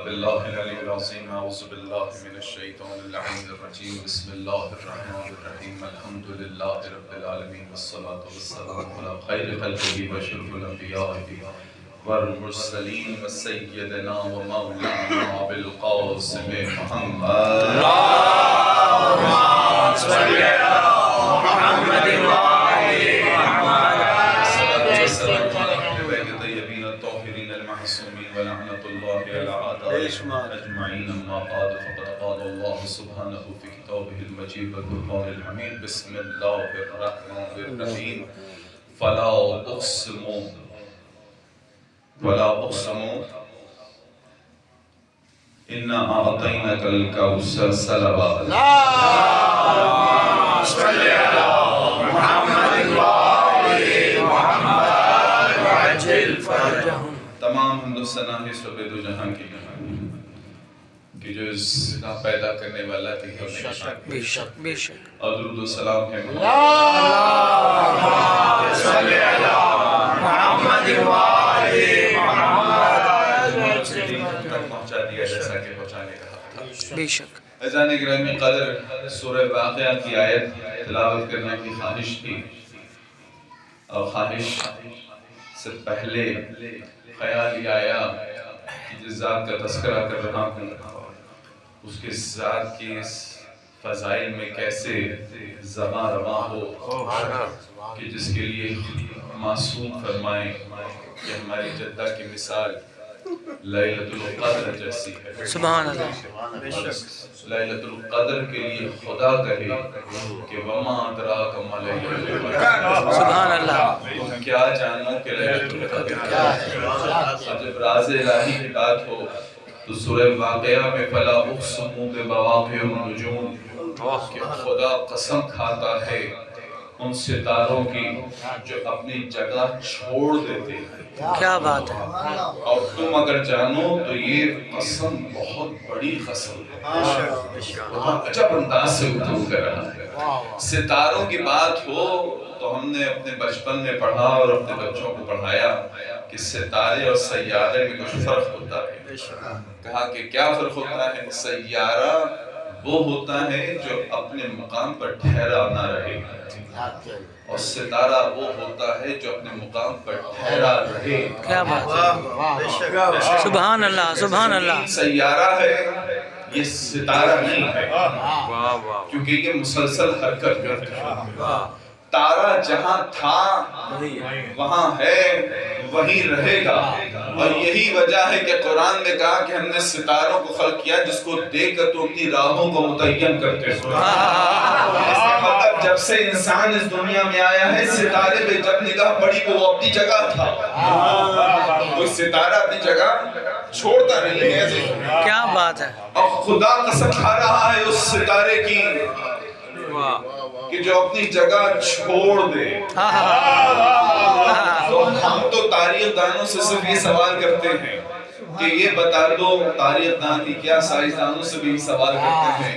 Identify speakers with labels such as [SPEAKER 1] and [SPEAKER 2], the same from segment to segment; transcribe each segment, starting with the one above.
[SPEAKER 1] باللہ العلی العظیم اعوذ باللہ من الشیطان اللعین الرجیم بسم اللہ الرحمن الرحیم الحمد للہ رب العالمین والصلاة والسلام علی خیر خلقہ واشرف الانبیاء والمرسلین وسیدنا ومولانا ابوالقاسم محمد اللہم صلی علی محمد وآل محمد والسلام علی البیت الطیبین الطاہرین المعصومین ولعنۃ اللہ علی اعدائہم اجمعین اما بعد فقد قال اللہ سبحانہ فی کتابہ المجید والفرقان الحمید بسم اللہ الرحمن الرحیم فلا اقسم انا اعطیناک الکوثر صلوات اللہم صلی علی محمد وآل محمد وعجل فرجہم۔ تمام حمد و ثنا ہے رب دو جہاں کی کہ جو اس کا پیدا کرنے والا تھی
[SPEAKER 2] بے شک بے شک
[SPEAKER 1] اور درود و سلام ہے
[SPEAKER 2] اللہم صلی علی محمد وآل محمد
[SPEAKER 1] تک پہنچا دیا جیسا کہ پہنچانے کا حق تھا۔
[SPEAKER 2] بے شک
[SPEAKER 1] عزیزان گرامی قدر سورہ واقعہ کی آیت تلاوت کرنے کی خواہش تھی، اور خواہش سے پہلے خیال یہ آیا کہ جس ذات کا تذکرہ کر رہا ہوں اس کے ذات کی اس فضائل میں کیسے زباں رواں ہو کہ جس کے لیے معصوم فرمائیں کہ ہماری جدہ کی مثال لیلۃ القدر جیسی ہے۔
[SPEAKER 2] سبحان اللہ
[SPEAKER 1] لیلۃ القدر کے لیے خدا کہے کہ وما ادراک ما لیلۃ القدر،
[SPEAKER 2] سبحان اللہ
[SPEAKER 1] کیا جانو کہ لیلۃ القدر کیا ہے۔ اور جب راز الہی کی بات ہو تو سورہ واقعہ میں فلا اقسم بمواقع النجوم کہ خدا قسم کھاتا ہے ان ستاروں کی جو اپنی جگہ چھوڑ دیتے ہیں۔
[SPEAKER 2] کیا بات ہے،
[SPEAKER 1] اور تم اگر جانو تو یہ قسم بہت بڑی قسم ہے، بہت عجب انداز سے گفتگو کر رہا ہے۔ ستاروں کی بات ہو تو ہم نے اپنے بچپن میں پڑھا اور اپنے بچوں کو پڑھایا کہ ستارے اور سیارے میں کچھ فرق ہوتا ہے۔ کہا کہ کیا فرق ہوتا ہے؟ سیارہ وہ ہوتا ہے جو اپنے مقام پر ٹھہرا نہ رہے، اور ستارہ وہ ہوتا ہے جو اپنے مقام پر ٹھہرا رہے۔
[SPEAKER 2] کیا بات ہے، سبحان اللہ سبحان اللہ۔
[SPEAKER 1] سیارہ ہے، یہ ستارہ نہیں ہے، کیونکہ یہ مسلسل حرکت کرتا ہے۔ تارا جہاں تھا وہاں ہے، وہیں رہے گا، اور یہی وجہ ہے کہ قرآن نے کہا کہ ہم نے ستاروں کو خلق کیا جس کو دیکھ کر تو اپنی راہوں کو متعین کرتے ہیں۔ مطلب جب سے انسان اس دنیا میں آیا ہے ستارے پہ جب نگاہ پڑی وہ اپنی جگہ تھا، کوئی ستارہ اپنی جگہ چھوڑتا نہیں ہے۔
[SPEAKER 2] کیا بات ہے،
[SPEAKER 1] اور خدا قسم کھا رہا ہے اس ستارے کی کہ جو اپنی جگہ چھوڑ دے۔ تو ہم تو تاریخ دانوں سے صرف یہ سوال کرتے ہیں کہ یہ بتا دو، تاریخ دان کی کیا سائنسدانوں سے بھی سوال کرتے ہیں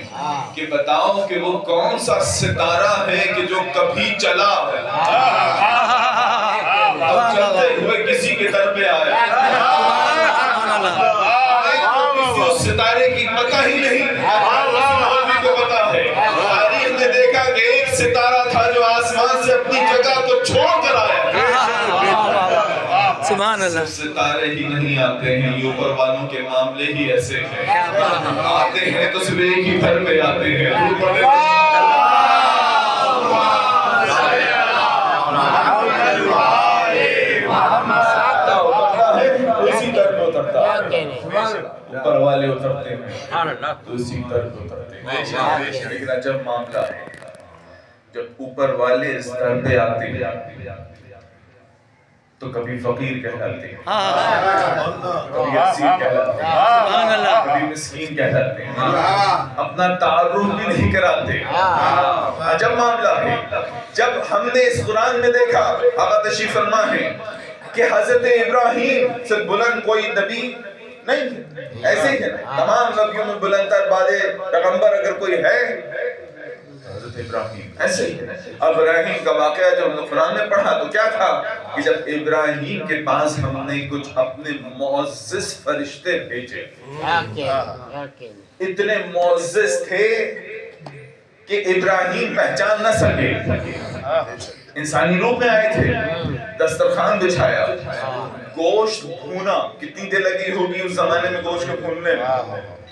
[SPEAKER 1] کہ بتاؤ کہ وہ کون سا ستارہ ہے کہ جو کبھی چلا اور چلتے ہوئے کسی کے در پہ آیا۔ اس ستارے کی پتہ ہی نہیں، نبی کو پتہ ہے۔ تاریخ نے دیکھا کہ ایک ستارہ تھا جو آسمان سے اپنی جگہ کو چھوڑ کر آیا۔
[SPEAKER 2] سبحان اللہ۔
[SPEAKER 1] ستارے ہی نہیں آتے ہیں، یہ اوپر والوں کے معاملے ہی ایسے ہیں، آتے ہیں تو صرف ایک ہی گھر میں آتے ہیں۔ اسی طرح اترتا ہے، اوپر والے اترتے ہیں تو اسی طرح اترتے ہیں۔ لیکن عجب معاملہ ہے جب اوپر والے اس در پہ آتے ہیں تو کبھی فقیر کہلاتے ہیں، کبھی اسیر کہلاتے ہیں، کبھی مسکین کہلاتے ہیں، اپنا تعارف بھی نہیں کراتے۔ عجب معاملہ ہے جب ہم نے اس قرآن میں دیکھا، آقا تشریف فرما ہے کہ حضرت ابراہیم سے بلند کوئی نبی نہیں ہے، ایسے ہی ہے، تمام نبیوں میں بلند تر بعد پیغمبر اگر کوئی ہے حضرت ابراہیم ایسے ہی ہے. ابراہیم کا واقعہ جب ہم نے قرآن میں پڑھا تو کیا تھا کہ جب ابراہیم کے پاس ہم نے کچھ اپنے معزز فرشتے بھیجے، اتنے معزز تھے کہ ابراہیم پہچان نہ سکے. انسانی روپ میں آئے تھے، دسترخوان بچھایا، گوشت بھونا. کتنی دیر لگی ہوگی اس زمانے میں گوشت کو بھوننے میں؟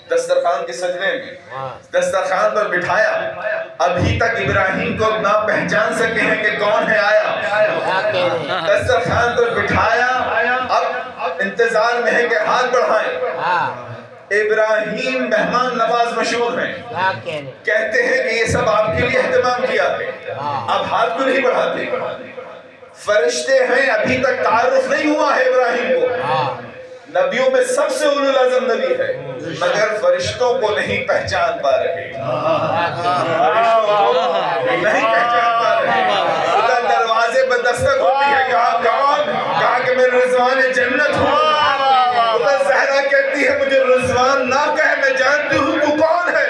[SPEAKER 1] دسترخوان کے سجنے میں دسترخوان پر بٹھایا. ابھی تک ابراہیم کو نہ پہچان سکے ہیں کہ کون ہے آیا. دسترخوان پر بٹھایا، اب انتظار میں ہے کہ ہاتھ بڑھائیں. ابراہیم مہمان نواز مشہور ہیں، کہتے ہیں کہ یہ سب آپ کے لیے اہتمام کیا ہے، اب ہاتھ کو نہیں بڑھاتے. فرشتے ہیں، ابھی تک تعارف نہیں ہوا ہے ابراہیم کو. نبیوں میں سب سے اولو العزم نبی ہے، مگر فرشتوں کو نہیں پہچان پا رہے. نہیں پہچان پا رہے. خدا دروازے پر دستک ہوتی ہے، کہا کون؟ کہا کہ میں رضوان جنت ہوں. خدا زہرا کہتی ہے مجھے رضوان نہ کہہ، میں جانتی ہوں تو کون ہے.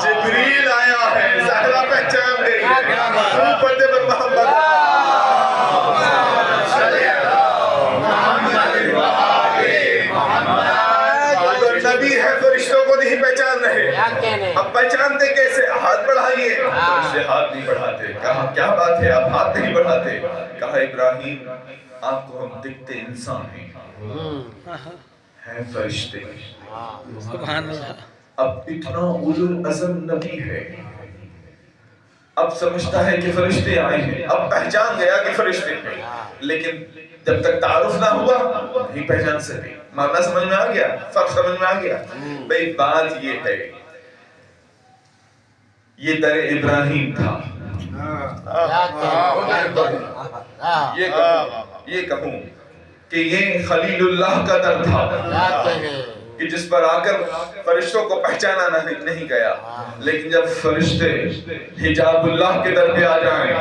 [SPEAKER 1] جبریل آیا ہے، زہرا پہچان گئی ہے. پردے پر محمد نبی ہے، فرشتوں کو نہیں پہچان رہے. اب پہچانتے کیسے؟ ہاتھ بڑھائیے. فرشتے ہاتھ نہیں بڑھاتے. کہا کیا بات ہے آپ ہاتھ نہیں بڑھاتے؟ کہا ابراہیم آپ کو ہم دکھتے انسان ہیں فرشتے.
[SPEAKER 2] سبحان اللہ.
[SPEAKER 1] اب اتنا اولو العزم نبی ہے، اب سمجھتا ہے کہ فرشتے آئے ہیں، اب پہچان گیا کہ فرشتے ہیں، لیکن جب تک تعارف نہ ہوا نہیں پہچان سکے. معنی سمجھ میں آ گیا؟ فرق سمجھ میں آ گیا؟ بھئی بات یہ ہے، یہ در ابراہیم تھا. یہ کہوں کہ یہ خلیل اللہ کا در تھا کہ جس پر آ کر فرشتوں کو پہچانا نہیں گیا. لیکن جب فرشتے حجاب اللہ کے در پہ آ جائیں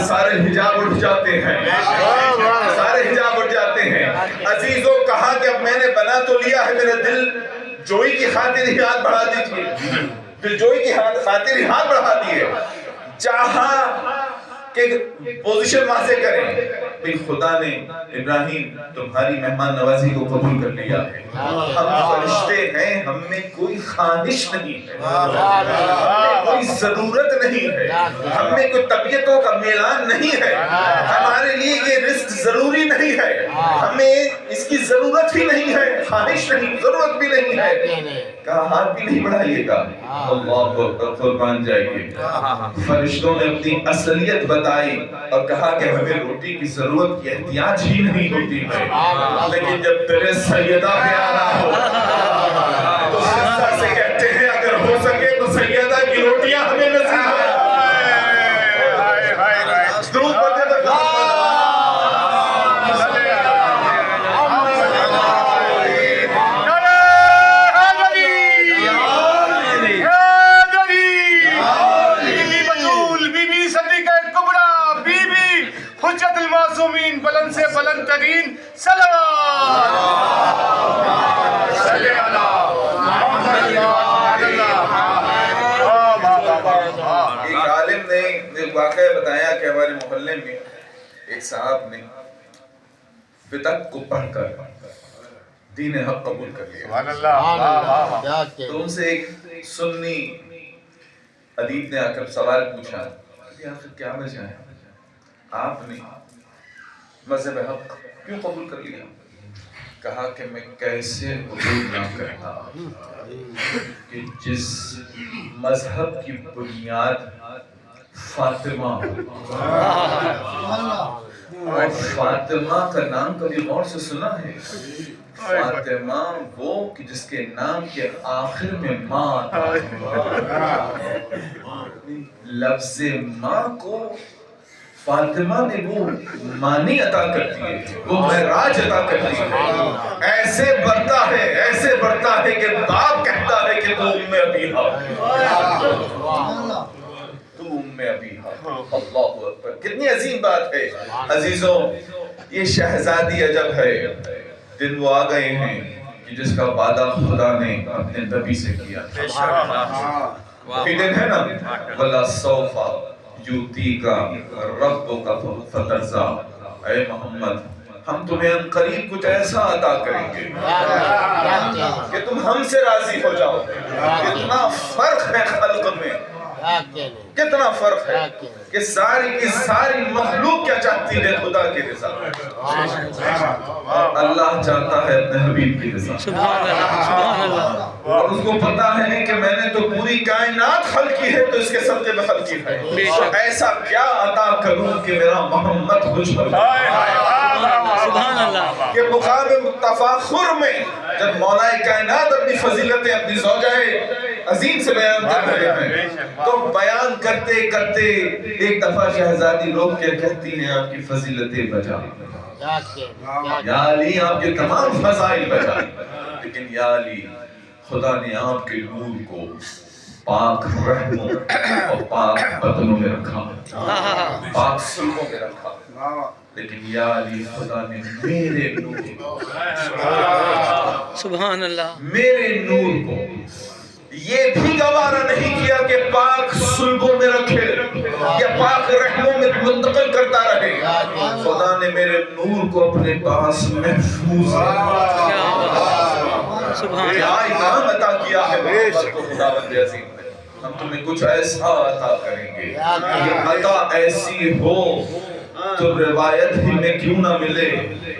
[SPEAKER 1] سارے حجاب اٹھ جاتے ہیں، سارے حجاب اٹھ جاتے ہیں. عزیزوں کہا کہ اب میں نے بنا تو لیا ہے، میرا دل جوئی کی خاطر ہی ہاتھ بڑھا دیجیے. دل جوئی کی خاطر ہی ہاتھ بڑھا دیے. چاہا کہ پوزیشن واضح کریں. خدا نے ابراہیم تمہاری مہمان نوازی کو قبول کر لیا ہے. ہم فرشتے ہیں، ہم میں کوئی خواہش نہیں ہے، ہم میں کوئی ضرورت نہیں ہے، ہم میں کوئی طبیعتوں کا میلان نہیں ہے. ہمارے لیے یہ رزق ضروری نہیں ہے، ہمیں اس کی ضرورت ہی نہیں ہے، خواہش نہیں، ضرورت بھی نہیں ہے. کہا ہاتھ بھی نہیں بڑھائیے گا. اللہ اکبر، قربان جائیے. فرشتوں نے اپنی اصلیت بتائی اور کہا کہ ہمیں روٹی کی ضرورت کی احتیاج ہی نہیں ہوتی ہے، لیکن جب تیرے سیدہ پیارا ہو تو سجدہ سے کہتے ہیں اگر ہو سکے تو سیدہ کی روٹیاں ہمیں نصیب ہو. درود پڑھتے
[SPEAKER 3] بلند سے بلند ترین صلوات.
[SPEAKER 1] ایک عالم نے ایک واقعہ بتایا کہ ہمارے محلے میں ایک صاحب نے فدق کو پڑھ کر دین حق قبول کر لیا. تو ان سے ایک سنی ادیب نے آ کر سوال پوچھا کہ آخر کیا وجہ ہے آپ نے مذہب حق کیوں قبول کر لیا؟ کہا کہ میں کیسے قبول نہ کرتا کہ جس مذہب کی بنیاد فاطمہ اور فاطمہ کا نام کبھی غور سے سنا ہے؟ فاطمہ وہ کہ جس کے نام کے آخر میں ماں آتا ہے. لفظ ماں کو فاطمہ نے وہ معنی عطا کرتی ہے، وہ معراج عطا کرتی ہے. ایسے بڑھتا ہے، ایسے بڑھتا ہے کہ باپ کہتا ہے کہ تو ام ابیہا، تو ام ابیہا. اللہ اکبر، کتنی عظیم بات ہے. عزیزوں یہ شہزادی عجب ہے. دن وہ آ گئے ہیں کہ جس کا وعدہ خدا نے اپنے نبی سے کیا وہی دن ہے نا وَلَا سَوْفَ يُؤْتِيكَ رَبُّكَ فَتَرْضَىٰ اے محمد ہم تمہیں ان قریب کچھ ایسا عطا کریں گے کہ تم ہم سے راضی ہو جاؤ. کتنا فرق ہے خلق میں, کتنا فرق ہے کہ ساری کی ساری مخلوق کیا چاہتی ہے خدا کی رضا, اور اللہ چاہتا ہے اپنے حبیب کی رضا.
[SPEAKER 2] سبحان اللہ سبحان اللہ.
[SPEAKER 1] اور اس کو پتا ہے کہ میں نے تو پوری کائنات خلقی ہے تو اس کے صدقے میں خلقی ہے, ایسا کیا عطا کروں کہ میرا محمد خوش ہو جائے.
[SPEAKER 2] سبحان اللہ.
[SPEAKER 1] کہ مقام تفاخر میں جب مولا کائنات اپنی فضیلتیں اپنی زوجہ عظیم سے بیان کر رہے ہیں تو بیان کرتے کرتے ایک دفعہ شہزادی روک کے کہتی ہیں آپ کی فضیلتیں بجا, یا علی آپ کے تمام فضائل بجا, لیکن یا علی خدا نے آپ کے نور کو پاک رحموں اور پاک بدنوں میں رکھا, پاک سلوکوں میں رکھا, لیکن یا علی خدا نے میرے نور کو,
[SPEAKER 2] سبحان اللہ,
[SPEAKER 1] میرے نور کو یہ بھی گوارا نہیں کیا کہ پاک سلبوں میں رکھے یا پاک رحموں میں منتقل کرتا رہے. خدا نے میرے نور کو اپنے پاس محفوظ کیا انعام عطا کیا ہے محمد کو خداوند عظیم نے. ہم تمہیں کچھ ایسا عطا کریں گے, یہ عطا ایسی ہو تو روایت ہی میں کیوں نہ ملے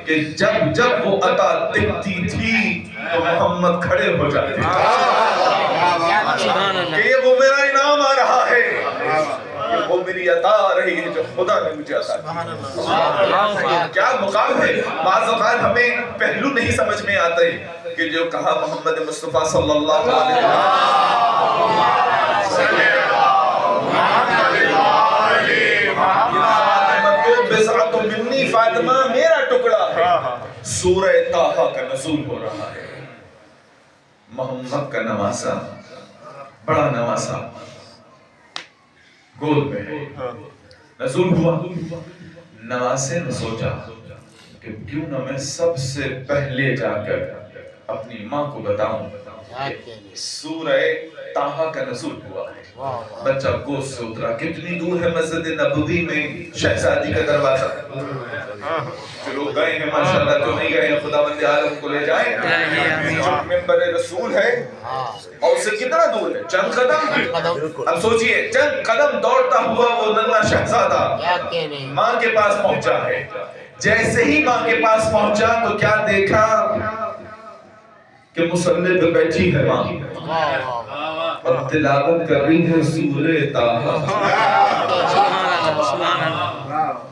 [SPEAKER 1] کہ جب جب وہ عطا دکھتی تھی تو محمد کھڑے ہو جاتے کہ یہ وہ میرا انعام آ رہا ہے, یہ وہ میری عطا آ رہی ہے جو خدا نے مجھے عطا کی. کیا مقام ہے. بعض اوقات ہمیں پہلو نہیں سمجھ میں آتے کہ جو کہا محمد مصطفیٰ صلی اللہ علیہ وسلم فاطمہ میرا ٹکڑا ہے. سورہ طٰہٰ کا نزول ہو رہا ہے, محمد کا نواسا, بڑا نواسا گود میں ہے. نزول ہوا, نواسے نے سوچا کہ کیوں نہ میں سب سے پہلے جا کر اپنی ماں کو بتاؤں سورہ طٰہٰ کا نزول ہوا ہے. بچہ گود سے اترا. کتنی دور ہے مسجد نبوی میں شہزادی کا دروازہ. جو لوگ گئے ہیں ماشاءاللہ, جو نہیں گئے ہیں خداوند عالم کو لے جائیں. جو منبر رسول ہے اور اس سے کتنا دور ہے, چند قدم. اب سوچئے چند قدم دوڑتا ہوا وہ ننھا شہزادہ ماں کے پاس پہنچا ہے. جیسے ہی ماں کے پاس پہنچا تو کیا دیکھا کہ مصلی پہ بیٹھی ہے ماں اور تلاوت کر رہی ہے سورہ طٰہٰ.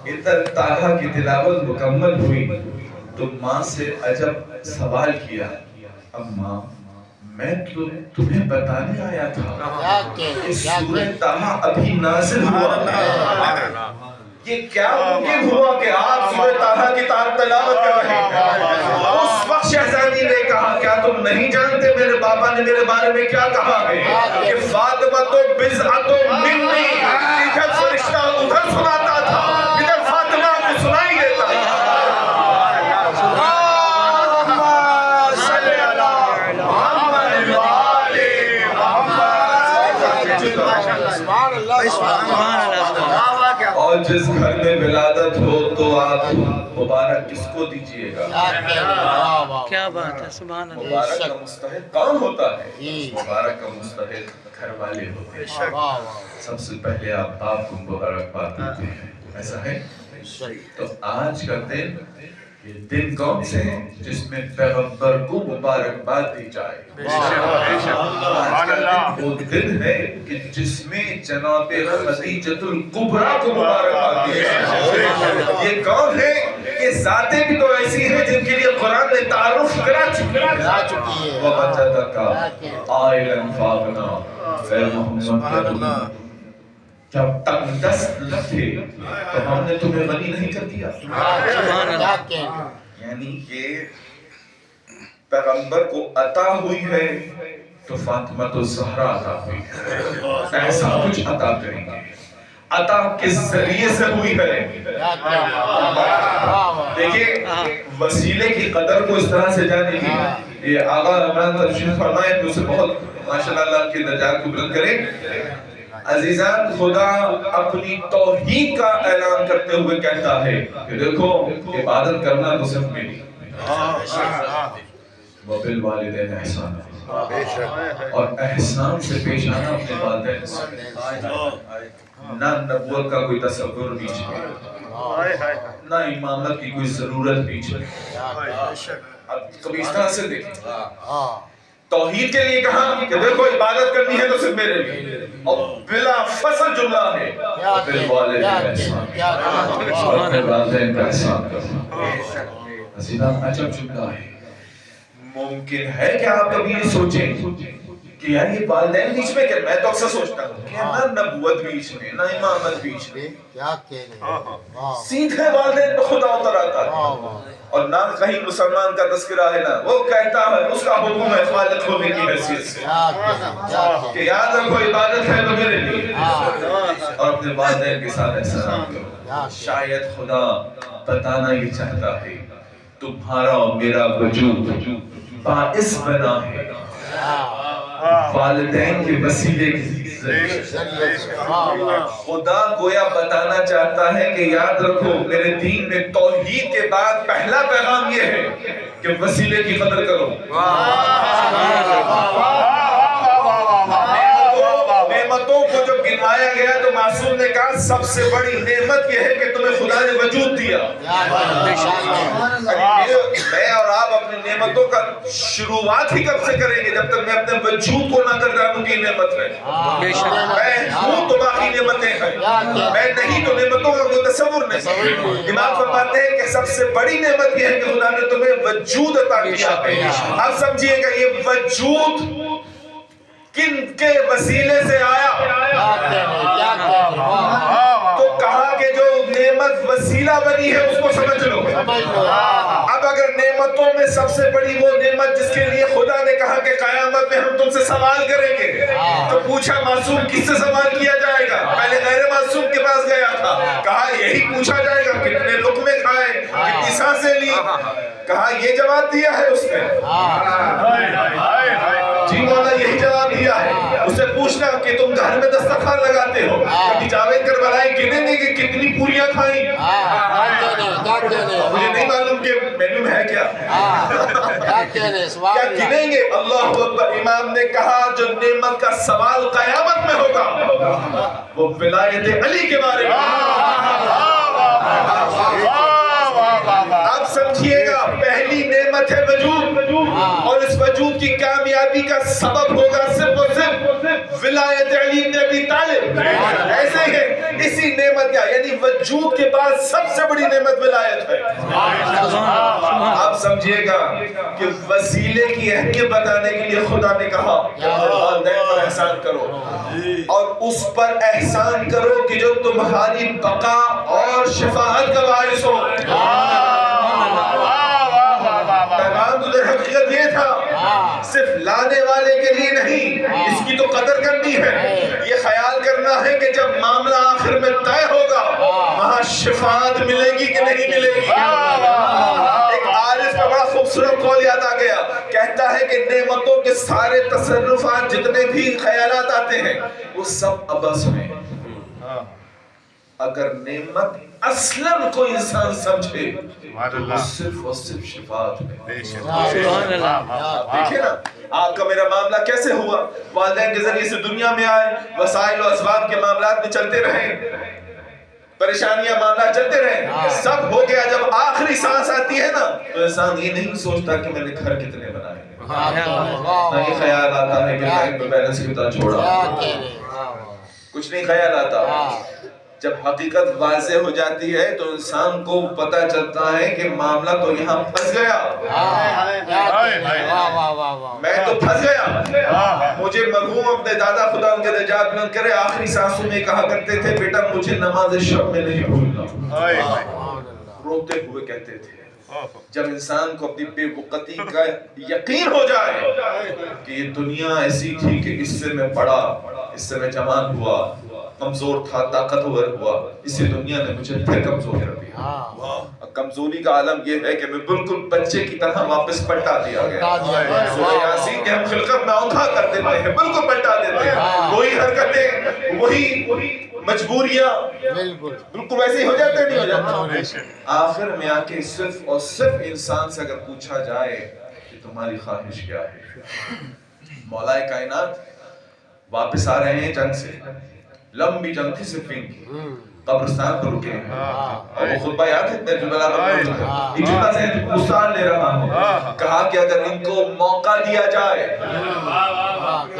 [SPEAKER 1] ادھر طٰہٰ کی تلاوت مکمل ہوئی تو ماں سے عجب سوال کیا, اماں میں تو تمہیں بتانے آیا تھا کہ سورہ طٰہٰ ابھی نازل ہوا ہے, یہ کیا ممکن ہوا کہ آپ سورہ طٰہٰ کی تلاوت کر رہے ہیں. اس وقت شہزادی نے کہا کیا تم نہیں جانتے میرے بابا نے میرے بارے میں کیا کہا ہے کہ فاطمہ تو بضعۃ منی. ادھر فرشتہ ادھر سناتا تھا, ادھر فاطمہ کو سنائی دیتا تھا. اور جس گھر میں ولادت ہو تو آپ مبارک کس کو دیجئے گا.
[SPEAKER 2] کیا بات ہے. سبحان اللہ.
[SPEAKER 1] مبارک کا مستحق کون ہوتا ہے؟ مبارک کا مستحق گھر والے ہوتے ہیں. سب سے پہلے آپ باپ کو مبارکباد دیتے ہیں, ایسا ہے. تو آج کا دن, یہ دن کون سے ہیں جس میں پیغمبر کو مبارکباد دی جائے. آج کا دن وہ دن ہے کہ جس میں جناب خدیجۃ الکبریٰ کو مبارکباد دی جائے. یہ کون ہے؟ یہ ذاتیں بھی تو ایسی ہیں جن کے لیے قرآن نے تعارف کرا چکی ہے. وَوَجَدَكَ عَائِلًا فَأَغْنَىٰ. اے محمد جب تک دست تھے تو ہم نے تمہیں غنی نہیں کر دیا. یعنی کہ پیغمبر کو عطا ہوئی ہے تو فاطمہ الزہرا عطا ہوئی ہے, ایسا کچھ عطا کریں گے. عطا کس ذریعے سے ہوئی ہے. دیکھیں وسیلے کی قدر کو اس طرح سے جانے کی. یہ آغا عمران تشریف فرمائے تو اسے بہت ماشاءاللہ اللہ کی درجات کو بلند کرے. عزیزان خدا اپنی توحید کا اعلان کرتے ہوئے کہتا ہے کہ دیکھو عبادت کرنا تو صرف میری. وَبِالْوَالِدَيْنِ احسانا، اور احسان سے پیش آنا اپنے والدین سے. نہ نبوت کا کوئی تصور بیچ میں، نہ امامت کی کوئی ضرورت بیچ میں. اب کبھی اس طرح سے دیکھیں توحید کے لیے کہا کہ دیکھو عبادت کرنی ہے تو صرف میرے لیے، اور بلا فصل جملہ ہے بالوالدین کا احسان کرنا. عزیزان عجب جملہ ہے. ممکن ہے کہ آپ کبھی یہ سوچیں کہ یار یہ والدین بیچ میں کیا. میں تو اکثر سوچتا ہوں کہ نہ نبوت بیچ میں، نہ امامت بیچ میں، سیدھے والدین پہ خدا اتر آتا ہے. اور نہ کہیں مسلمان کا تذکرہ ہے، نہ وہ کہتا ہے اس کا حکم ہے خالق ہونے کی حیثیت سے کہ یاد رکھو عبادت ہے تو میرے لیے، اور اپنے والدین کے ساتھ احسان کرو. شاید خدا بتانا یہ چاہتا ہے تمہارا اور میرا وجود باعث بنا ہے والدین کے وسیلے کی. خدا گویا بتانا چاہتا ہے کہ یاد رکھو میرے دین میں توحید کے بعد پہلا پیغام یہ ہے کہ وسیلے کی قدر کرو. نعمتوں کو جب گنوایا گیا تو معصوم نے کہا سب سے بڑی نعمت یہ ہے کہ تمہیں خدا نے وجود دیا. میں اور آپ اپنی نعمتوں کا شروعات ہی کب سے کریں گے؟ جب تک میں اپنے وجود کو نہ کر جانوں کی نعمت ہے. میں ہوں تو باقی نعمتیں ہیں، میں نہیں تو نعمتوں کا کوئی تصور نہیں. امام فرماتے ہیں کہ سب سے بڑی نعمت یہ ہے کہ خدا نے تمہیں وجود عطا کیا ہے. اب سمجھیے گا یہ وجود کن کے وسیلے سے آیا؟ تو کہا کہ جو نعمت وسیلہ بنی ہے اس کو سمجھ لو. اب اگر نعمتوں میں سب سے بڑی وہ نعمت جس کے لیے خدا نے کہا کہ قیامت میں ہم تم سے سوال کریں گے، تو پوچھا معصوم کس سے سوال کیا جائے گا؟ پہلے غیر معصوم کے پاس گیا تھا، کہا یہی پوچھا جائے گا کتنے لقمے کھائے، کتنی سانسیں لی. کہا یہ جواب دیا ہے اس نے. جی مولا یہی جواب دیا ہے. اسے پوچھنا کہ تم گھر میں دسترخوان لگاتے ہو، کبھی جاوید کربلائی گنے گے کہ کتنی پوریاں کھائیں؟ مجھے نہیں معلوم کہ مینو میں ہے کیا گنیں گے. اللہ اکبر. امام نے کہا جو نعمت کا سوال قیامت میں ہوگا وہ ولایت علی کے بارے میں. اب سمجھیے گا پہلی نعمت ہے وجود، اور اس وجود کی کامیابی کا سبب ہوگا صرف اور صرف ولایت علی بن ابی طالب. ایسے ہی اسی نعمت کا یعنی وجود کے بعد سب سے بڑی نعمت ولایت ہے. اب سمجھیے گا کہ وسیلے کی اہمیت بتانے کے لیے خدا نے کہا کہ والدین پر احسان کرو، اور اس پر احسان کرو کہ جو تمہاری بقا اور شفاعت کا باعث ہو. پیغام تو در حقیقت یہ تھا صرف لانے والے کے لیے نہیں، اس کی تو قدر کرنی ہے. یہ خیال کرنا ہے کہ جب معاملہ آخر میں طے ہوگا وہاں شفاعت ملے گی کہ نہیں ملے گی. ایک عارف کا بڑا خوبصورت قول یاد آ گیا، کہتا ہے کہ نعمتوں کے سارے تصرفات جتنے بھی خیالات آتے ہیں وہ سب عبث ہیں. اگر نعمت اصلاً کوئی انسان سمجھے تو صرف اور صرف شفاعت میں. دیکھیں نا آپ کا میرا معاملہ کیسے ہوا. والدین کے ذریعے سے دنیا میں آئے، وسائل و اسباب کے معاملات میں چلتے رہے، پریشانیاں معاملات چلتے رہے، سب ہو گیا. جب آخری سانس آتی ہے نا تو انسان یہ نہیں سوچتا کہ میں نے گھر کتنے بنائے، نہ یہ خیال آتا ہے کہ بینک میں بیلنس کتنا چھوڑا، کچھ نہیں خیال آتا. جب حقیقت واضح ہو جاتی ہے تو انسان کو پتہ چلتا ہے کہ معاملہ تو یہاں پھنس گیا. میں تو پھنس گیا. مجھے مرحوم اپنے دادا خدا ان کے درجات بلند کرے آخری سانسوں میں کہا کرتے تھے بیٹا مجھے نماز شب میں نہیں بھولنا. روتے ہوئے کہتے تھے جب انسان کو اپنی بے وقتی کا یقین ہو جائے کہ یہ دنیا ایسی تھی کہ اس سے میں پڑا، اس سے میں جوان ہوا، کمزور تھا طاقتور ہوا، اسی دنیا نے مجھے پھر کمزور کر دیا۔ کمزوری کا عالم یہ ہے کہ میں بالکل بچے کی طرح واپس پلٹا دیا گیا۔ سورہ یاسین کے ہم خلقت میں اوندھا کر دیتے ہیں، بالکل پلٹا دیتے ہیں، وہی حرکتیں، وہی مجبوریاں بالکل ویسے ہی ہو جاتے ہیں، نہیں ہو جاتے۔ آخر میں آ کے صرف اور صرف انسان سے اگر پوچھا جائے کہ تمہاری خواہش کیا ہے، مولا کائنات واپس آ رہے ہیں جنگ سے، لمبی جنگ تھی صفین کی، قبرستان پر رکے ہیں، اور وہ خطبہ یاد ہے جو بلا اجتماع سے مثال لے رہا ہوں، کہا کہ اگر ان کو موقع دیا جائے،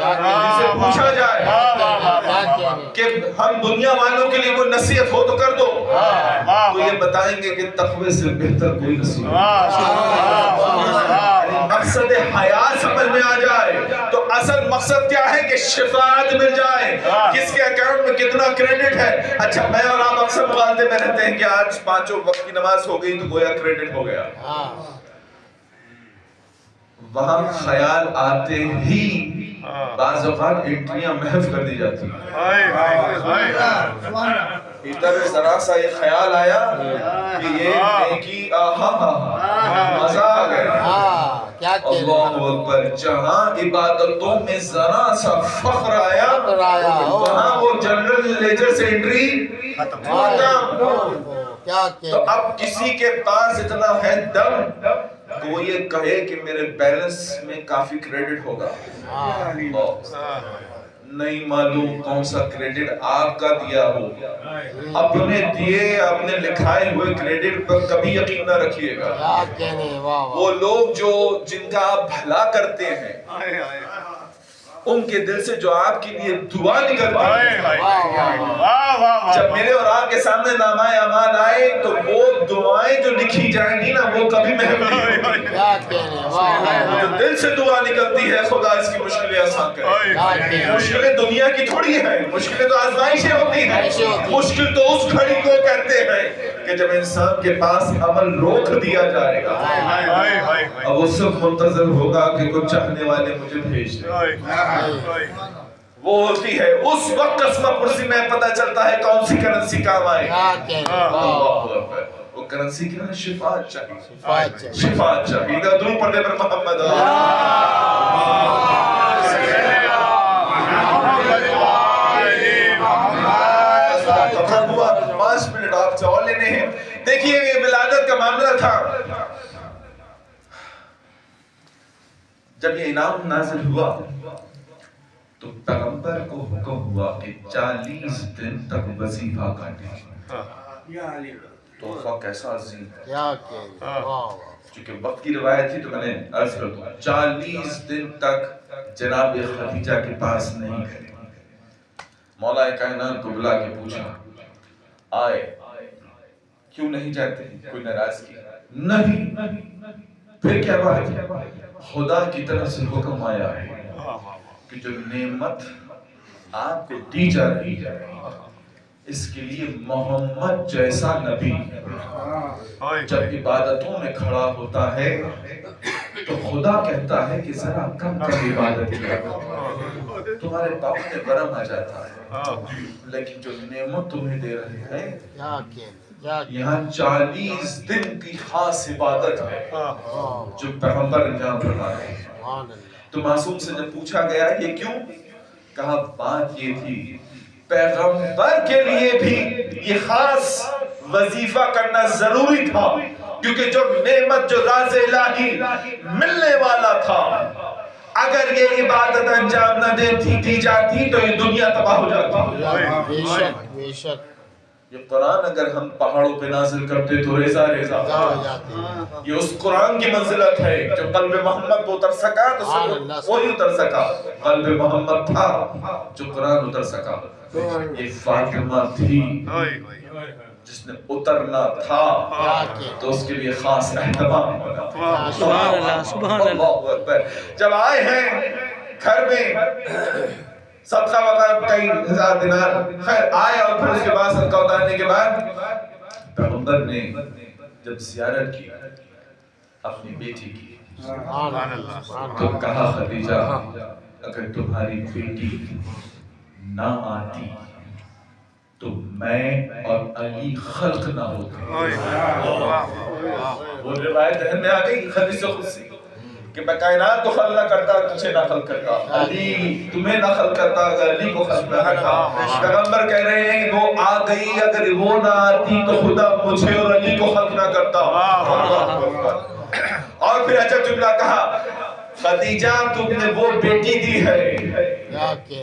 [SPEAKER 1] ان سے پوچھا جائے کہ ہم دنیا والوں کے لیے کوئی نصیحت ہو تو کر دو، تو یہ بتائیں گے کہ تقوی سے بہتر کوئی نصیحت نہیں۔ مقصد حیات سمجھ میں آ جائے تو اصل مقصد کیا ہے کہ شفاعت مل جائے، کس کے اکاؤنٹ میں کتنا کریڈٹ ہے۔ اچھا میں اور آپ اکثر مغالطے میں رہتے ہیں کہ آج 5 وقت کی نماز ہو گئی تو گویا کریڈٹ ہو گیا۔ وہاں خیال آتے ہی بعض اوقات انٹریاں محف کر دی جاتی ہیں۔ ادھر ذرا سا یہ خیال آیا کہ یہ نیکی مزہ آ گیا، اللہ اکبر، جہاں عبادتوں میں ذرا سا فخر آیا وہاں وہ جنرل لیجر سے انٹری ختم۔ تو اب کسی کے پاس اتنا ہے دم تو وہ یہ کہے کہ میرے بیلنس میں کافی کریڈٹ ہوگا، نہیں معلوم کون سا کریڈٹ آپ کا دیا ہو، اپنے دیے اپنے لکھائے ہوئے کریڈٹ پر کبھی یقین نہ رکھیے گا۔ وہ لوگ جن کا آپ بھلا کرتے ہیں ان کے دل سے جو آپ کے لیے دعا نکلتی ہے، جب میرے اور آپ کے سامنے نامہ اعمال آئے تو وہ دعائیں جو لکھی جائیں گی نا وہ کبھی محب نہیں ہوتی۔ جو دل سے دعا نکلتی ہے خدا اس کی مشکلیں آسان کرے۔ مشکلیں دنیا کی تھوڑی ہیں، مشکلیں تو آزمائشیں ہوتی ہیں۔ مشکل تو اس گھڑی کو کہتے ہیں کہ جب انسان کے پاس عمل روک دیا جائے گا، اب وہ سب منتظر ہوگا کہ کچھ چاہنے والے مجھے بھیج دیں۔ وہ ہوتی ہے اس وقت قسمہ پرسی میں پتہ چلتا ہے کون سی کرنسی کام آئے۔ وہ کرنسی کیا ہے؟ شفاعت چاہیے، شفاعت چاہیے۔ درود پڑھنے پر محمد ختم ہوا۔ 5 منٹ آپ سے اور لینے ہیں۔ دیکھیے یہ ولادت کا معاملہ تھا، جب یہ انعام نازل ہوا تو پیغمبر کو حکم ہوا کہ 40 دن تک وظیفہ کاٹیں۔ تحفہ کیسا عظیم ہے، چونکہ وقت کی روایت تھی تو میں نے عرض کر دوں 40 دن تک جناب خدیجہ کے پاس نہیں گئے۔ مولا کائنات کو بلا کے پوچھا، آئے کیوں نہیں جاتے؟ کوئی ناراضگی نہیں؟ پھر کیا بات ہے؟ خدا کی طرف سے حکم آیا ہے کہ جو نعمت آپ کو دی جا رہی ہے اس کے لیے محمد جیسا نبی جب عبادتوں میں کھڑا ہوتا ہے تو خدا کہتا ہے کہ ذرا کم کم عبادت کیا، تمہارے پاؤں میں ورم آ جاتا ہے، لیکن جو نعمت تمہیں دے رہے ہیں یہاں 40 دن کی خاص عبادت ہے جو پیغمبر انجام فرما رہے ہیں۔ تو معصوم سے جب پوچھا گیا یہ کیوں، کہا بات یہ تھی پیغمبر کے لیے بھی یہ خاص وظیفہ کرنا ضروری تھا، کیونکہ جو نعمت جو راز الہی ملنے والا تھا اگر یہ عبادت انجام نہ دی جاتی تو یہ دنیا تباہ ہو جاتی۔ بے شک یہ قرآن اگر ہم پہاڑوں پہ نازل کرتے تو ریزہ ریزہ یہ اس قرآن کی منزلت ہے جو قلب محمد پہ اتر سکا تو صرف وہی اتر سکا، قلب محمد تھا جو قرآن اتر سکا۔ یہ فاطمہ تھی جس نے اترنا تھا تو اس کے لیے خاص اہتمام ہونا تھا۔
[SPEAKER 2] سبحان اللہ، سبحان اللہ۔
[SPEAKER 1] اللہ اکبر۔ جب آئے ہیں گھر میں صدقہ وغیرہ کئی 1000 دینار خیر آئے، اور پھر اس کے بعد صدقہ اتارنے کے بعد پیغمبر نے جب زیارت کی اپنی بیٹی کی تو کہا خدیجہ اگر تمہاری بیٹی نہ آتی تو میں اور علی خلق نہ ہوتے. وہ روایت ذہن میں آ گئی حدیث قدسی کہ میں کائنات کو خلق نہ کرتا تجھے نہ خلق کرتا, علی تمہیں نہ خلق کرتا اگر علی کو خلق نہ کرتا. پیغمبر کہہ رہے ہیں وہ آ گئی, اگر وہ نہ آتی تو خدا مجھے اور علی کو خلق نہ کرتا. اور پھر عجب جملہ کہا, خدیجہ تم نے وہ بیٹی دی ہے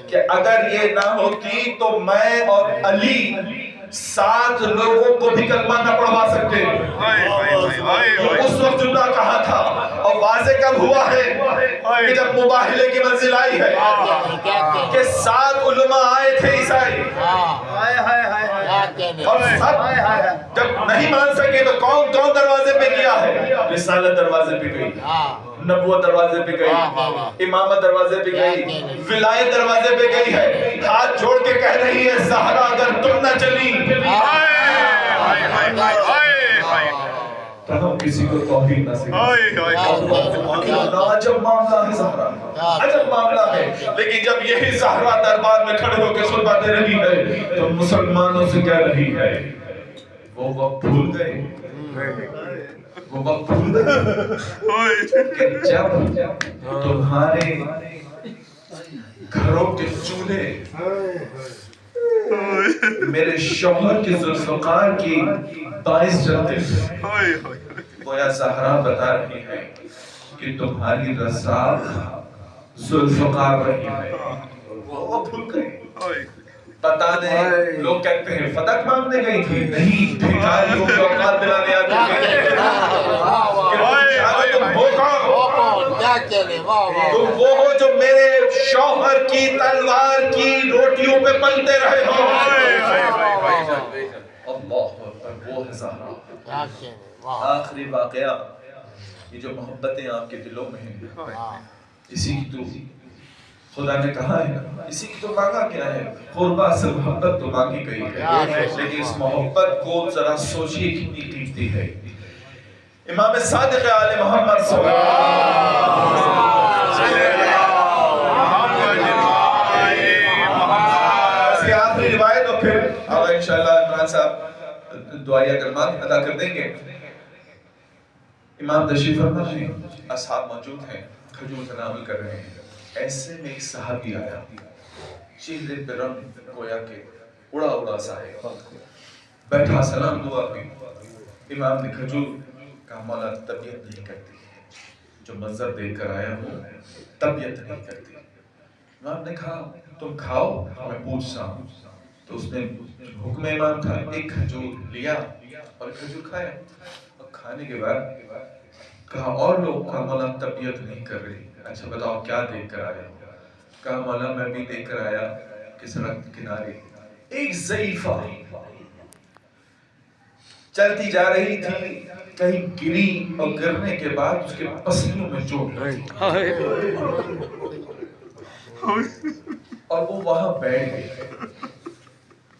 [SPEAKER 1] کہ اگر یہ نہ ہوتی تو میں اور علی 7 لوگوں کو بھی کلمہ نہ پڑھوا سکتے. اس وقت جملہ کہا تھا اور واضح کب ہوا ہے کہ جب مباہلے کی منزل آئی ہے کہ 7 علماء آئے تھے عیسائی, اور سب جب نہیں مان سکے تو کون کون دروازے پہ گیا ہے؟ رسالت دروازے پہ گئی, نبوت دروازے پہ گئی, امامت دروازے پہ گئی, ولایت دروازے پہ گئی ہے. ہاتھ جوڑ کے کہہ رہی ہے زہرا اگر تم نہ چلی تو ہم کسی کو توحید نہ سکھائیں. عجب معاملہ ہے زہرا, عجب معاملہ ہے. لیکن جب یہی زہرا دربار میں کھڑے ہو کے خطبہ دے رہی ہے تو مسلمانوں سے کہہ رہی ہے وہ وقت بھول گئے, وہ وقت بھول گئے کہ جب تمہارے گھروں کے چولہے میرے شوہر کے ذوالفقار کی باعث جلتے ہیں. گویا زہرا بتا رہی ہے کہ تمہاری رزاق ذوالفقار رہی ہے. وہ بھول گئے. پتہ نہیں لوگ کہتے ہیں فتح مانگنے گئی تھی, نہیں بھکاریوں کے اوقات دلانے آتی تھی. تم وہ ہو جو میرے شوہر کی تلوار کی روٹیوں پہ پلتے رہے ہو. اللہ وہ ہے زہرا. آخری واقعہ, یہ جو محبتیں آپ کے دلوں میں ہیں اسی کی تو خدا نے کہا ہے, اسی کی تو مانگا کیا ہے. قربہ سے محبت تو مانگی گئی ہے, لیکن اس محبت کو ذرا سوچیے کتنی قیمتی ہے. امام صادق آل محمد صلی اللہ علیہ وسلم. آخری روایت اور پھر آگا انشاءاللہ عمران صاحب دعائیہ کلمات ادا کر دیں گے. امام تشریف فرما ہیں, اصحاب موجود ہیں, کھجور تناول کر رہے ہیں. ایسے میں ایک صحابی آیا, چہرے پہ رنگ گویا کہ اڑا اڑا سا ہے, بیٹھا سلام دعا کی. امام نے کھجور کہا مولا طبیعت نہیں کرتی, جو منظر دیکھ کر آیا ہوں طبیعت نہیں کرتی. امام نے کہا تم کھاؤ میں پوچھتا ہوں. تو اس نے حکم امام تھا, ایک کھجور لیا اور کھجور کھایا. اور کھانے کے بعد کہا اور لوگ, کہا مولا طبیعت نہیں کر رہی. اچھا بتاؤ کیا دیکھ کر آیا؟ کہا مولا میں بھی دیکھ کر آیا کہ سڑک کنارے ایک ضعیفہ چلتی جا رہی تھی, کہیں گری اور گرنے کے بعد اس کے پسلیوں میں چوٹ لگی اور وہ وہاں بیٹھ گئی.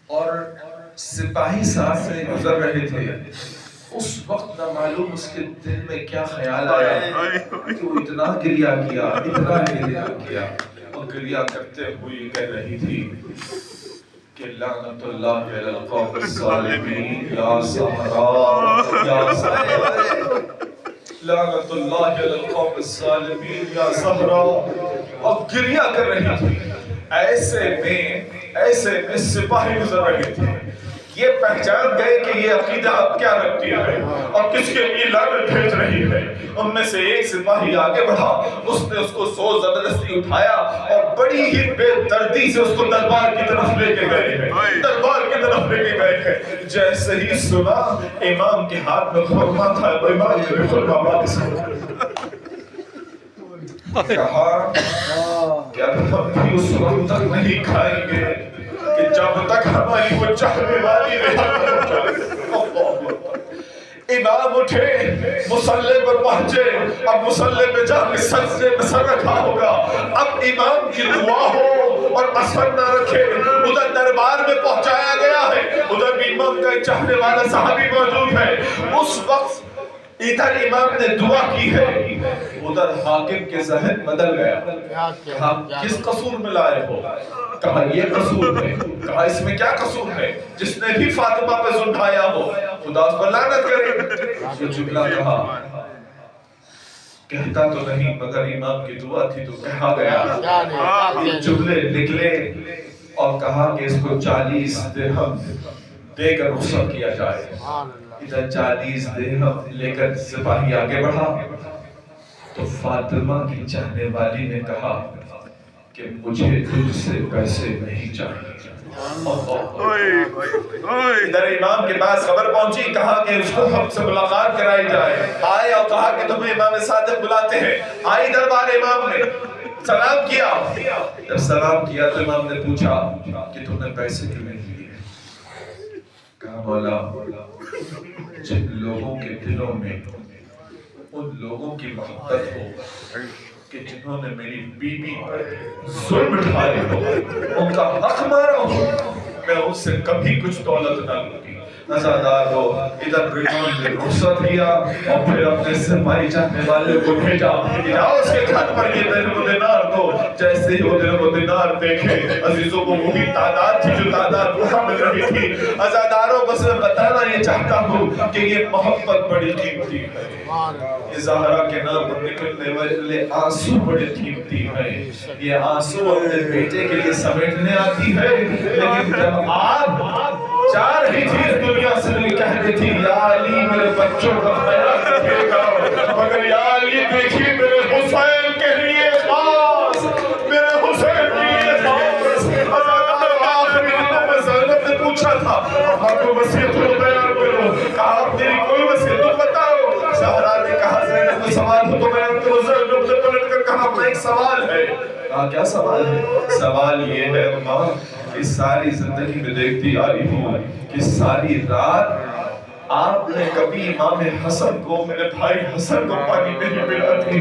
[SPEAKER 1] اور سپاہی ساتھ سے گزر رہے تھے. اس وقت نہ معلوم اس کے دل میں کیا خیال آیا کہ وہ اتنا گریہ کیا, اتنا گریہ کیا, اور گریہ کرتے ہوئے کہہ رہی تھی کہ لعنت اللہ علی القوم الظالمین یا زہرا یا زہرا, لعنت اللہ علی القوم الظالمین یا زہرا, اور گریہ کر رہی تھی. ایسے میں سپاہی گزر رہے تھے. یہ پہچان گئے کہ یہ عقیدہ اب کیا رکھتی ہے اور کس کے لیے لعنت بھیج رہی ہے. ان میں سے ایک سپاہی آگے بڑھا, اس نے اس کو زور زبردستی اٹھایا اور بڑی ہی بے دردی سے اس کو دربار کی طرف لے کے گئے ہیں, دربار کی طرف لے کے گئے ہیں. جیسے ہی سنا امام کے ہاتھ میں خرما تھا, امام نے خرما واپس کہا کیا ہم بھی اس وقت تک نہیں کھائیں گے کہ جب تک ہماری وہ چاہنے والی رہے. امام اٹھے, مصلی پر پہنچے. اب مصلی پہ جا کے سجدے میں سر رکھا ہوگا. اب امام کی دعا ہو اور اثر نہ رکھے. ادھر دربار میں پہنچایا گیا ہے, ادھر بھی امام کا چاہنے والا صحابی موجود ہے. اس وقت ادھر امام نے دعا کی ہے, ادھر حاکم کے ذہن بدل گیا، کہا کس قصور میں لائے ہو؟ کہا یہ قصور ہے۔ کہا اس میں کیا قصور ہے؟ جس نے بھی فاطمہ پہ ظلم ڈھایا ہو خدا اس پر لعنت کرے۔ یہ جملہ کہا، کہتا تو نہیں مگر امام کی دعا تھی تو کہا گیا۔ یہ جملے نکلے اور کہا کہ اس کو 40 درہم دے کر رخصت کیا جائے۔ ادھر 40 درہم لے کر سپاہی آگے بڑھا تو فاطمہ کی چاہنے والی نے کہا کہ مجھے تجھ سے پیسے نہیں چاہیے۔ ادھر امام کے پاس خبر پہنچی، کہا کہ اس کو ہم سے ملاقات کرائی جائے۔ آئے اور کہا کہ تمہیں امام صادق بلاتے ہیں۔ آئی دربار امام نے، سلام کیا۔ جب سلام کیا تو امام نے پوچھا کہ تم نے پیسے کیوں نہیں دیے؟ کہا مولا جن لوگوں کے دلوں میں ان لوگوں کی محبت ہو کہ جنہوں نے میری بیوی پر ظلم ڈھائے ہو، ان کا حق مارا ہو، میں اس سے کبھی کچھ دولت نہ لوں گی۔ نظردار ہو ادھر رضوان نے رخصت لیا اور پھر اپنے سپاہی چاہنے والے کو بھیجا، جاؤ اس کے گھر پر یہ درہم و دینار دو۔ جیسے ہی وہ درہم و دینار دیکھے عزیزوں کو وہی تعداد تھی جو تعداد وہاں مل رہی تھی۔ عزاداروں بس میں بتانا یہ چاہتا ہوں کہ یہ محبت بڑی قیمتی ہے، یہ زہرا کے نام پر نکلنے والے آنسو بڑے قیمتی ہیں۔ یہ آنسو اپنے بیٹے کے لیے سمیٹنے آتی ہے، لیکن جب آپ چاہ رہی تھی اس دنیا سے کہہ رہی تھی یا علی میرے بچوں کا خیال رکھے گا، مگر یا علی دیکھیے میرے حسین کے لیے خاص، میرے حسین کے لیے خاص۔ آخری دنوں میں زینب نے پوچھا تھا آپ کو وصیت کو بیان کرو، کہا آپ میری کوئی وصیت تو بتاؤ۔ زہرا نے کہا زینب کو سوال ہو تو بیان کرو۔ زینب نے پلٹ کر کہا اپنا ایک سوال ہے۔ کہا کیا سوال ہے؟ سوال یہ ہے ماں کہ ساری زندگی میں دیکھتی آ رہی ہوں کہ ساری رات آپ نے کبھی امام حسن کو، میرے بھائی حسن کو پانی نہیں پلاتی،